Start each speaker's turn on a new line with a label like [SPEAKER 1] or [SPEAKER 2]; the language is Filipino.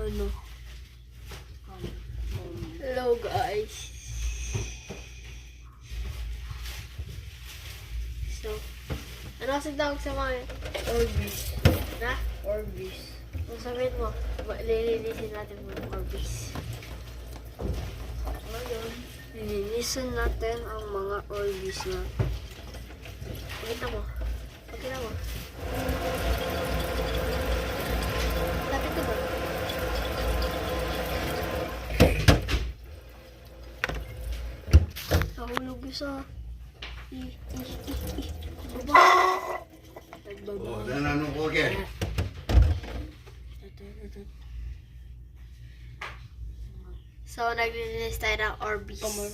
[SPEAKER 1] ano. Hello guys. So, ano kasi tawag sa mga Orbis? Na?
[SPEAKER 2] Orbis.
[SPEAKER 1] Kung sabihin mo, lilinisin natin muna Orbis.
[SPEAKER 2] Ngayon,
[SPEAKER 1] Lilinisin natin ang mga Orbis na. Pakita mo. Pakita mo. Lapit ko ba? Nahulog isa. Baba. Nagbaba.
[SPEAKER 3] Oh, dan ko again.
[SPEAKER 1] So, naglilinis tayo ng Orbis.
[SPEAKER 2] Come on.